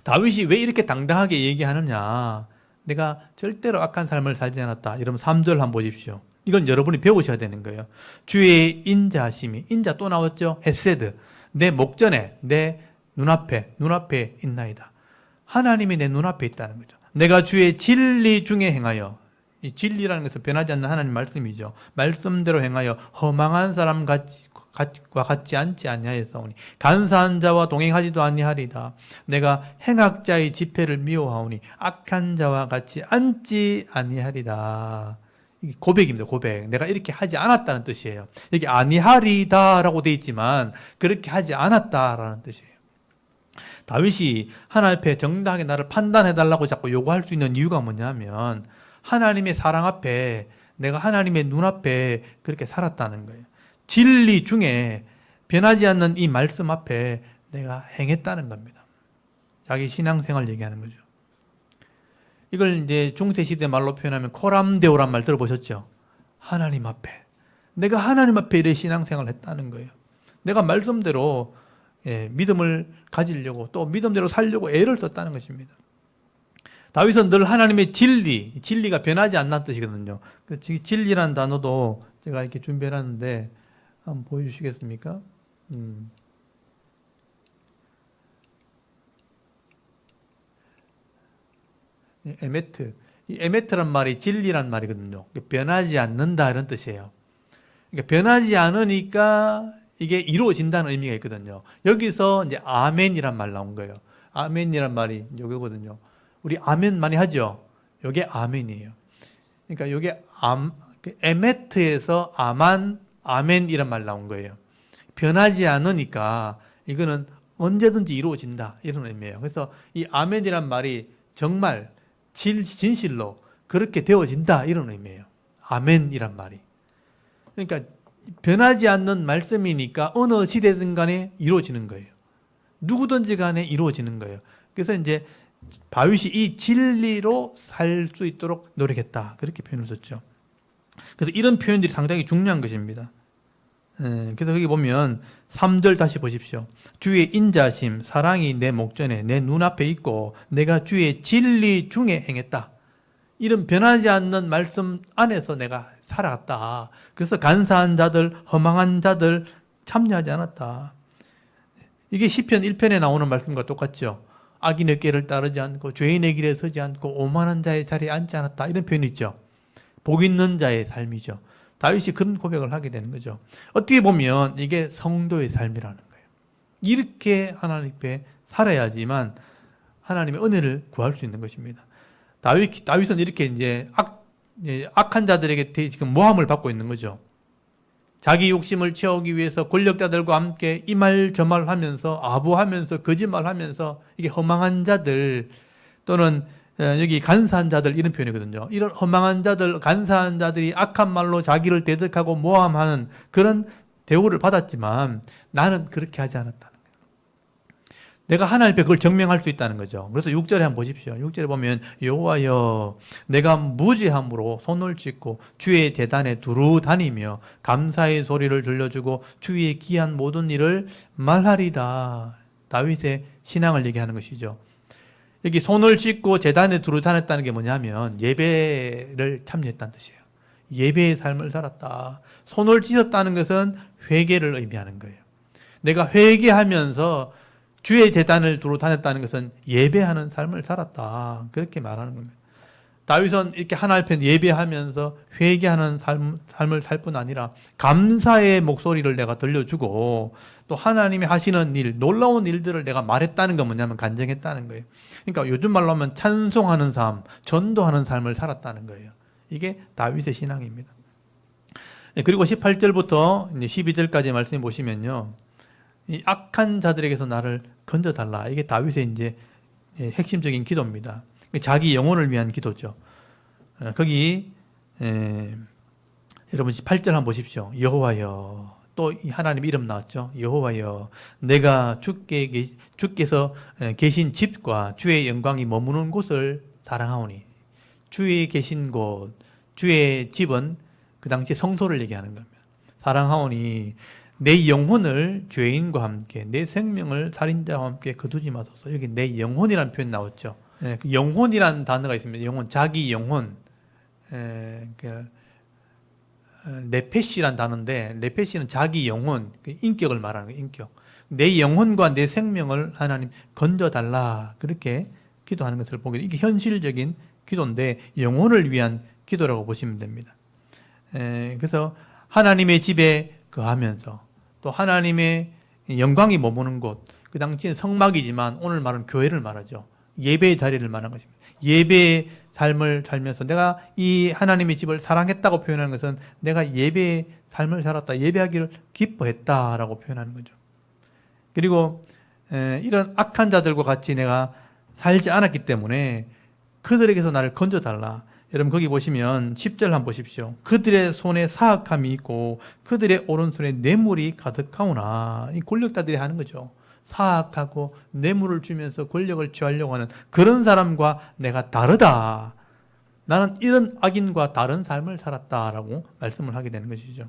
다윗이 왜 이렇게 당당하게 얘기하느냐. 내가 절대로 악한 삶을 살지 않았다. 이러면 3절 한번 보십시오. 이건 여러분이 배우셔야 되는 거예요. 주의 인자하심이, 인자 또 나왔죠. 헤세드. 내 목전에, 내 눈앞에 있나이다. 하나님이 내 눈앞에 있다는 거죠. 내가 주의 진리 중에 행하여, 이 진리라는 것은 변하지 않는 하나님 말씀이죠. 말씀대로 행하여 허망한 사람 같지 않지 아니하였사오니 간사한 자와 동행하지도 아니하리다. 내가 행악자의 집회를 미워하오니 악한 자와 같이 앉지 아니하리다. 이게 고백입니다. 고백. 내가 이렇게 하지 않았다는 뜻이에요. 여기 아니하리다라고 되어 있지만 그렇게 하지 않았다라는 뜻이에요. 다윗이 하나님 앞에 정당하게 나를 판단해달라고 자꾸 요구할 수 있는 이유가 뭐냐면 하나님의 사랑 앞에 내가 하나님의 눈앞에 그렇게 살았다는 거예요. 진리 중에 변하지 않는 이 말씀 앞에 내가 행했다는 겁니다. 자기 신앙생활 얘기하는 거죠. 이걸 이제 중세시대 말로 표현하면 코람데오란 말 들어보셨죠? 하나님 앞에. 내가 하나님 앞에 이래 신앙생활을 했다는 거예요. 내가 말씀대로 믿음을 가지려고 또 믿음대로 살려고 애를 썼다는 것입니다. 다윗은 늘 하나님의 진리가 변하지 않는 뜻이거든요. 진리라는 단어도 제가 이렇게 준비해놨는데 한번 보여주시겠습니까? 에메트. 이 에메트란 말이 진리란 말이거든요. 변하지 않는다 이런 뜻이에요. 그러니까 변하지 않으니까 이게 이루어진다는 의미가 있거든요. 여기서 이제 아멘이란 말 나온 거예요. 아멘이란 말이 요거거든요. 우리 아멘 많이 하죠. 요게 아멘이에요. 그러니까 요게 에메트에서 아멘이란 말 나온 거예요. 변하지 않으니까 이거는 언제든지 이루어진다 이런 의미예요. 그래서 이 아멘이란 말이 정말 진실로 그렇게 되어진다 이런 의미예요. 아멘이란 말이. 그러니까 변하지 않는 말씀이니까 어느 시대든 간에 이루어지는 거예요. 누구든지 간에 이루어지는 거예요. 그래서 이제 다윗이 이 진리로 살 수 있도록 노력했다. 그렇게 표현을 썼죠. 그래서 이런 표현들이 상당히 중요한 것입니다. 그래서 여기 보면 3절 다시 보십시오. 주의 인자심, 사랑이 내 목전에 내 눈앞에 있고 내가 주의 진리 중에 행했다. 이런 변하지 않는 말씀 안에서 내가 살아갔다. 그래서 간사한 자들, 허망한 자들 참여하지 않았다. 이게 시편 1편에 나오는 말씀과 똑같죠. 악인의 꾀를 따르지 않고 죄인의 길에 서지 않고 오만한 자의 자리에 앉지 않았다. 이런 표현이 있죠. 복 있는 자의 삶이죠. 다윗이 그런 고백을 하게 되는 거죠. 어떻게 보면 이게 성도의 삶이라는 거예요. 이렇게 하나님 앞에 살아야지만 하나님의 은혜를 구할 수 있는 것입니다. 다윗은 이렇게 이제 악한 자들에게 지금 모함을 받고 있는 거죠. 자기 욕심을 채우기 위해서 권력자들과 함께 이 말 저 말 하면서 아부하면서 거짓말하면서 이게 허망한 자들 또는 여기 간사한 자들 이런 표현이거든요. 이런 허망한 자들, 간사한 자들이 악한 말로 자기를 대적하고 모함하는 그런 대우를 받았지만 나는 그렇게 하지 않았다는 거예요. 내가 하나님 앞에 그걸 증명할 수 있다는 거죠. 그래서 6절에 한번 보십시오. 6절에 보면 여호와여 내가 무죄함으로 손을 찢고 주의 제단에 두루 다니며 감사의 소리를 들려주고 주의 귀한 모든 일을 말하리다. 다윗의 신앙을 얘기하는 것이죠. 여기 손을 찢고 제단에 두루 다녔다는 게 뭐냐면 예배를 참여했다는 뜻이에요. 예배의 삶을 살았다. 손을 찢었다는 것은 회개를 의미하는 거예요. 내가 회개하면서 주의 제단을 두루 다녔다는 것은 예배하는 삶을 살았다. 그렇게 말하는 겁니다. 다윗은 이렇게 하나님 앞에 예배하면서 회개하는 삶을 살 뿐 아니라 감사의 목소리를 내가 들려주고 또 하나님이 하시는 일, 놀라운 일들을 내가 말했다는 건 뭐냐면 간증했다는 거예요. 그러니까 요즘 말로 하면 찬송하는 삶, 전도하는 삶을 살았다는 거예요. 이게 다윗의 신앙입니다. 그리고 18절부터 12절까지 말씀해 보시면요. 이 악한 자들에게서 나를 건져달라. 이게 다윗의 이제 핵심적인 기도입니다. 자기 영혼을 위한 기도죠. 거기 여러분 8절 한번 보십시오. 여호와여 또 하나님 이름 나왔죠. 여호와여 내가 주께서 계신 집과 주의 영광이 머무는 곳을 사랑하오니 주의 계신 곳, 주의 집은 그 당시 성소를 얘기하는 겁니다. 사랑하오니 내 영혼을 죄인과 함께 내 생명을 살인자와 함께 거두지 마소서. 여기 내 영혼이라는 표현 나왔죠. 그 영혼이라는 단어가 있습니다. 영혼, 자기 영혼. 레페시라는 단어인데 레페시는 자기 영혼, 인격을 말하는 거예요. 인격. 내 영혼과 내 생명을 하나님 건져달라. 그렇게 기도하는 것을 보게 돼요. 이게 현실적인 기도인데 영혼을 위한 기도라고 보시면 됩니다. 그래서 하나님의 집에 거하면서 또 하나님의 영광이 머무는 곳, 그 당시에 성막이지만 오늘 말은 교회를 말하죠. 예배의 자리를 말하는 것입니다. 예배의 삶을 살면서 내가 이 하나님의 집을 사랑했다고 표현하는 것은 내가 예배의 삶을 살았다, 예배하기를 기뻐했다라고 표현하는 거죠. 그리고 이런 악한 자들과 같이 내가 살지 않았기 때문에 그들에게서 나를 건져달라. 여러분 거기 보시면 10절 한번 보십시오. 그들의 손에 사악함이 있고 그들의 오른손에 뇌물이 가득하오나. 이 권력자들이 하는 거죠. 사악하고 뇌물을 주면서 권력을 취하려고 하는 그런 사람과 내가 다르다. 나는 이런 악인과 다른 삶을 살았다라고 말씀을 하게 되는 것이죠.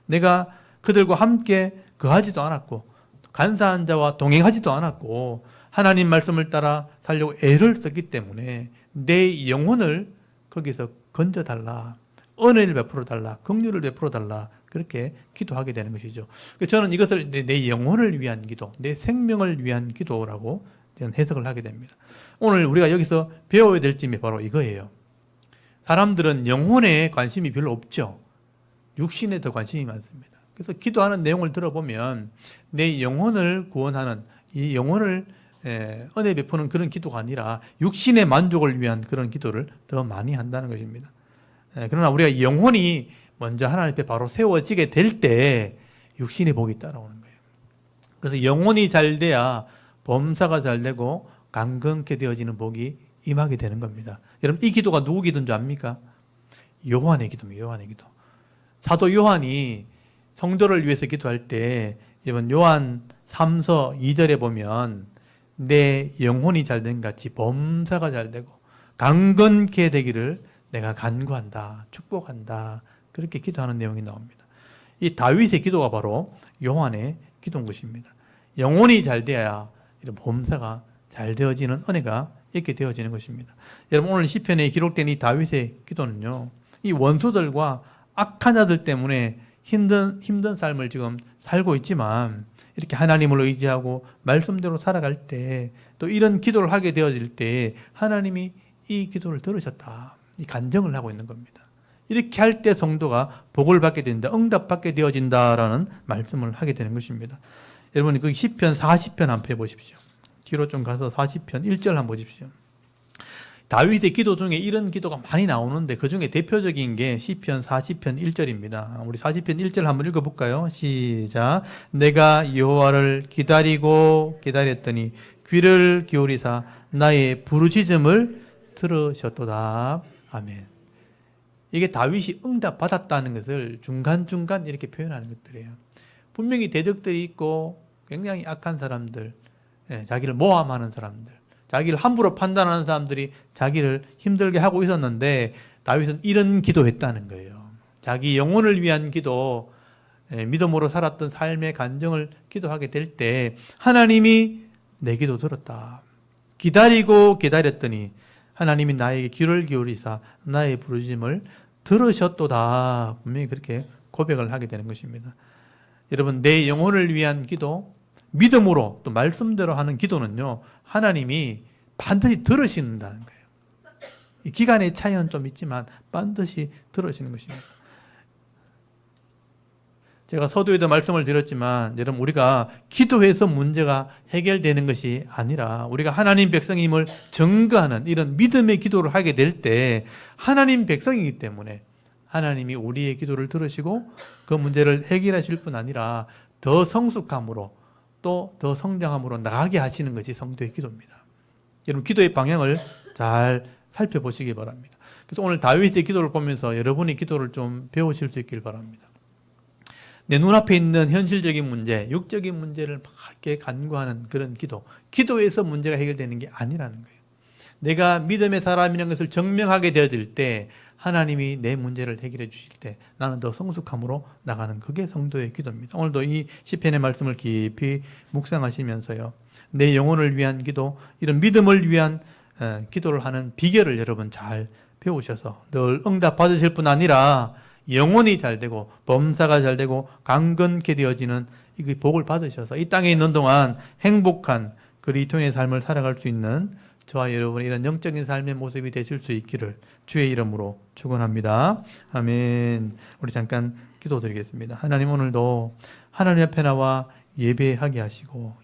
내가 그들과 함께 거하지도 않았고 간사한 자와 동행하지도 않았고 하나님 말씀을 따라 살려고 애를 썼기 때문에 내 영혼을 거기서 건져달라. 은혜를 베풀어달라. 긍휼을 베풀어달라. 그렇게 기도하게 되는 것이죠. 저는 이것을 내 영혼을 위한 기도, 내 생명을 위한 기도라고 저는 해석을 하게 됩니다. 오늘 우리가 여기서 배워야 될 점이 바로 이거예요. 사람들은 영혼에 관심이 별로 없죠. 육신에 더 관심이 많습니다. 그래서 기도하는 내용을 들어보면 내 영혼을 구원하는, 이 영혼을 은혜 베푸는 그런 기도가 아니라 육신의 만족을 위한 그런 기도를 더 많이 한다는 것입니다. 그러나 우리가 영혼이 먼저 하나님 앞에 바로 세워지게 될 때 육신의 복이 따라오는 거예요. 그래서 영혼이 잘 돼야 범사가 잘 되고 강건케 되어지는 복이 임하게 되는 겁니다. 여러분, 이 기도가 누구 기도인 줄 압니까? 요한의 기도입니다. 요한의 기도. 사도 요한이 성도를 위해서 기도할 때 여러분 요한 3서 2절에 보면 내 영혼이 잘된 같이 범사가 잘 되고 강건케 되기를 내가 간구한다, 축복한다, 그렇게 기도하는 내용이 나옵니다. 이 다윗의 기도가 바로 요한의 기도인 것입니다. 영혼이 잘 되어야 이런 범사가 잘 되어지는 은혜가 있게 되어지는 것입니다. 여러분, 오늘 시편에 기록된 이 다윗의 기도는요, 이 원수들과 악한 자들 때문에 힘든 삶을 지금 살고 있지만 이렇게 하나님을 의지하고 말씀대로 살아갈 때, 또 이런 기도를 하게 되어질 때 하나님이 이 기도를 들으셨다, 이 간증을 하고 있는 겁니다. 이렇게 할 때 성도가 복을 받게 된다, 응답받게 되어진다라는 말씀을 하게 되는 것입니다. 여러분, 그 시편 40편 한번 해보십시오. 뒤로 좀 가서 40편 1절 한번 보십시오. 다윗의 기도 중에 이런 기도가 많이 나오는데 그 중에 대표적인 게 시편 40편 1절입니다. 우리 40편 1절 한번 읽어볼까요? 시작. 내가 여호와를 기다렸더니 귀를 기울이사 나의 부르짖음을 들으셨도다. 아멘. 이게 다윗이 응답받았다는 것을 중간중간 이렇게 표현하는 것들이에요. 분명히 대적들이 있고 굉장히 악한 사람들, 자기를 모함하는 사람들, 자기를 함부로 판단하는 사람들이 자기를 힘들게 하고 있었는데 다윗은 이런 기도했다는 거예요. 자기 영혼을 위한 기도, 믿음으로 살았던 삶의 간증을 기도하게 될 때 하나님이 내 기도 들었다. 기다렸더니 하나님이 나에게 귀를 기울이사 나의 부르짖음을 들으셨도다. 분명히 그렇게 고백을 하게 되는 것입니다. 여러분, 내 영혼을 위한 기도, 믿음으로 또 말씀대로 하는 기도는요, 하나님이 반드시 들으신다는 거예요. 이 기간의 차이는 좀 있지만 반드시 들으시는 것입니다. 제가 서두에도 말씀을 드렸지만 여러분, 우리가 기도해서 문제가 해결되는 것이 아니라 우리가 하나님 백성임을 증거하는 이런 믿음의 기도를 하게 될 때 하나님 백성이기 때문에 하나님이 우리의 기도를 들으시고 그 문제를 해결하실 뿐 아니라 더 성숙함으로 또 더 성장함으로 나가게 하시는 것이 성도의 기도입니다. 여러분, 기도의 방향을 잘 살펴보시기 바랍니다. 그래서 오늘 다윗의 기도를 보면서 여러분의 기도를 좀 배우실 수 있길 바랍니다. 내 눈앞에 있는 현실적인 문제, 육적인 문제를 막 이렇게 간구하는 그런 기도에서 문제가 해결되는 게 아니라는 거예요. 내가 믿음의 사람이라는 것을 증명하게 되어질 때 하나님이 내 문제를 해결해 주실 때 나는 더 성숙함으로 나가는, 그게 성도의 기도입니다. 오늘도 이 시편의 말씀을 깊이 묵상하시면서요, 내 영혼을 위한 기도, 이런 믿음을 위한 기도를 하는 비결을 여러분 잘 배우셔서 늘 응답 받으실 뿐 아니라 영혼이 잘 되고 범사가 잘 되고 강건케 되어지는 이 복을 받으셔서 이 땅에 있는 동안 행복한 그리스도인의 삶을 살아갈 수 있는 저와 여러분의 이런 영적인 삶의 모습이 되실 수 있기를 주의 이름으로 축원합니다. 아멘. 우리 잠깐 기도드리겠습니다. 하나님, 오늘도 하나님 앞에 나와 예배하게 하시고